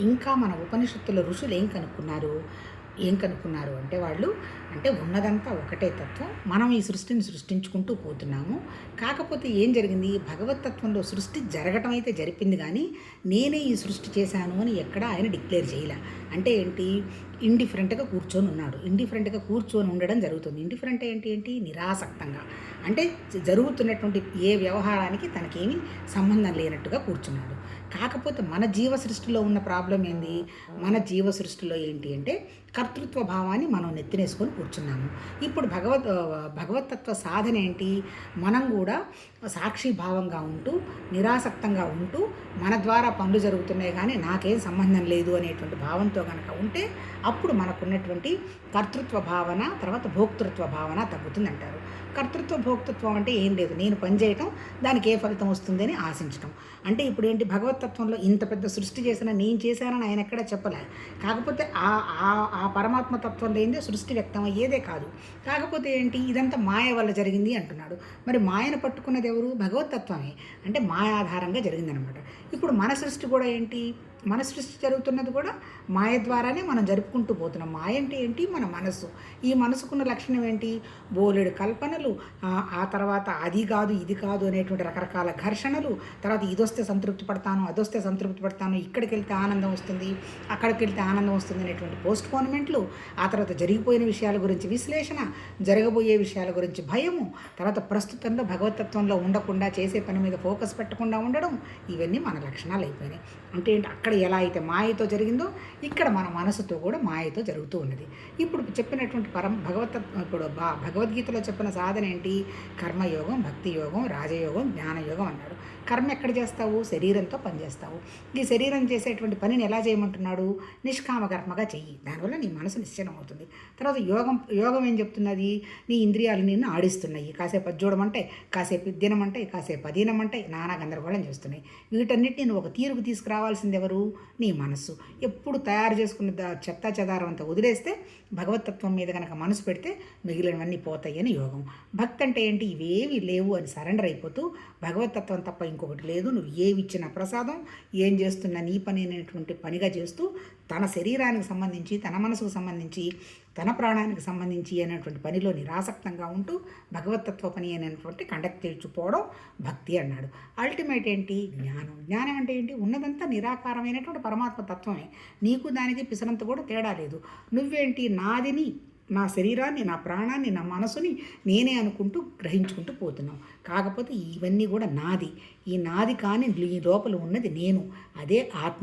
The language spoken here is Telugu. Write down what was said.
ఇంకా మన ఉపనిషత్తుల ఋషులు ఏం కనుక్కున్నారు అంటే వాళ్ళు ఉన్నదంతా ఒకటే తత్వం. మనం ఈ సృష్టిని సృష్టించుకుంటూ పోతున్నాము. కాకపోతే ఏం జరిగింది, భగవతత్వంలో సృష్టి జరగటం అయితే జరిపింది కానీ నేనే ఈ సృష్టి చేశాను అని ఎక్కడ ఆయన డిక్లేర్ చేయలే. అంటే ఏంటి, ఇండిఫరెంట్గా కూర్చొని ఉన్నాడు. ఇండిఫరెంట్గా కూర్చొని ఉండడం జరుగుతుంది. ఇండిఫరెంట్ ఏంటి నిరాసక్తంగా, అంటే జరుగుతున్నటువంటి ఏ వ్యవహారానికి తనకేమీ సంబంధం లేనట్టుగా కూర్చున్నాడు. కాకపోతే మన జీవ సృష్టిలో ఉన్న ప్రాబ్లం ఏంది, మన జీవ సృష్టిలో ఏంటి అంటే కర్తృత్వ భావాన్ని మనం నెత్తినేసుకొని కూర్చున్నాము. ఇప్పుడు భగవతత్వ సాధన ఏంటి, మనం కూడా సాక్షి భావంగా ఉంటూ నిరాసక్తంగా ఉంటూ మన ద్వారా పనులు జరుగుతున్నాయి కానీ నాకేం సంబంధం లేదు అనేటువంటి భావంతో కనుక ఉంటే అప్పుడు మనకున్నటువంటి కర్తృత్వ భావన, తర్వాత భోక్తృత్వ భావన తగ్గుతుందంటారు. కర్తృత్వ భోక్తృత్వం అంటే ఏం లేదు, నేను పని చేయటం, దానికి ఏ ఫలితం వస్తుంది అని ఆశించటం. అంటే ఇప్పుడు ఏంటి, భగవతత్వంలో ఇంత పెద్ద సృష్టి చేసిన నేను చేశానని ఆయన ఎక్కడ చెప్పలే. కాకపోతే ఆ ఆ ఆ పరమాత్మ తత్వం లేనిదే సృష్టి వ్యక్తం అయ్యేదే కాదు. కాకపోతే ఏంటి, ఇదంతా మాయ వల్ల జరిగింది అంటున్నాడు. మరి మాయను పట్టుకున్నది ఎవరు, భగవతత్వమే. అంటే మాయ ఆధారంగా జరిగిందనమాట. ఇప్పుడు మన సృష్టి కూడా ఏంటి, మన సృష్టి జరుగుతున్నది కూడా మాయ ద్వారానే మనం జరుపుకుంటూ పోతున్నాం. మాయ అంటే ఏంటి, మన మనసు. ఈ మనసుకున్న లక్షణం ఏంటి, బోలెడు కల్పనలు, ఆ తర్వాత అది కాదు ఇది కాదు అనేటువంటి రకరకాల ఘర్షణలు, తర్వాత ఇదొస్తే సంతృప్తి పడతాను, అదొస్తే సంతృప్తి పడతాను, ఇక్కడికి వెళ్తే ఆనందం వస్తుంది, అక్కడికి వెళ్తే ఆనందం వస్తుంది అనేటువంటి పోస్ట్ పోన్మెంట్లు, ఆ తర్వాత జరిగిపోయిన విషయాల గురించి విశ్లేషణ, జరగబోయే విషయాల గురించి భయము, తర్వాత ప్రస్తుతంలో భగవతత్వంలో ఉండకుండా చేసే పని మీద ఫోకస్ పెట్టకుండా ఉండడం, ఇవన్నీ మన లక్షణాలు అయిపోయినాయి. అంటే ఏంటి, అక్కడ ఎలా అయితే మాయతో జరిగిందో ఇక్కడ మన మనసుతో కూడా మాయతో జరుగుతూ ఉన్నది. ఇప్పుడు చెప్పినటువంటి ఇప్పుడు భగవద్గీతలో చెప్పిన సాధన ఏంటి, కర్మయోగం, భక్తి యోగం, రాజయోగం, జ్ఞానయోగం అన్నాడు. కర్మ ఎక్కడ చేస్తావు, శరీరంతో పనిచేస్తావు. ఈ శరీరం చేసేటువంటి పనిని ఎలా చేయమంటున్నాడు, నిష్కామ కర్మగా చెయ్యి, దానివల్ల నీ మనసు నిశ్చలం అవుతుంది. తర్వాత యోగం ఏం చెప్తున్నది, నీ ఇంద్రియాలు నిన్ను ఆడిస్తున్నాయి, కాసేపు అది చూడమంటే, కాసేపు తినమంటే, కాసేపు అధీనమంటే, నానా గందరగోళం చేస్తున్నాయి. వీటన్నిటిని నువ్వు ఒక తీరుకు తీసుకురావాల్సింది ఎవరు, నీ మనస్సు. ఎప్పుడు తయారు చేసుకున్న చెత్త చెదారం అంతా వదిలేస్తే భగవతత్వం మీద కనుక మనసు పెడితే మిగిలినవన్నీ పోతాయి అని యోగం. భక్తి అంటే ఏంటి, ఇవేవి లేవు అని సరెండర్ అయిపోతూ భగవతత్వం తప్ప ఇంకొకటి లేదు, నువ్వు ఏవి ఇచ్చిన ప్రసాదం, ఏం చేస్తున్నా నీ పని అనేటువంటి పనిగా చేస్తూ తన శరీరానికి సంబంధించి, తన మనసుకు సంబంధించి, తన ప్రాణానికి సంబంధించి అనేటువంటి పనిలో నిరాసక్తంగా ఉంటూ భగవతత్వ పని అనేటువంటి కండక్ట్ చేర్చుకోవడం భక్తి అన్నాడు. అల్టిమేట్ ఏంటి, జ్ఞానం. జ్ఞానం అంటే ఏంటి, ఉన్నదంతా నిరాకారమైనటువంటి పరమాత్మ తత్వమే, నీకు దానికి పిసరంత కూడా తేడా లేదు. నువ్వేంటి, నాదిని, నా శరీరాన్ని, నా ప్రాణాన్ని, నా మనసుని నేనే అనుకుంటూ గ్రహించుకుంటూ పోతున్నాం. కాకపోతే ఇవన్నీ కూడా నాది, ఈ నాది కానీ ఈ లోపల ఉన్నది నేను, అదే ఆత్మ.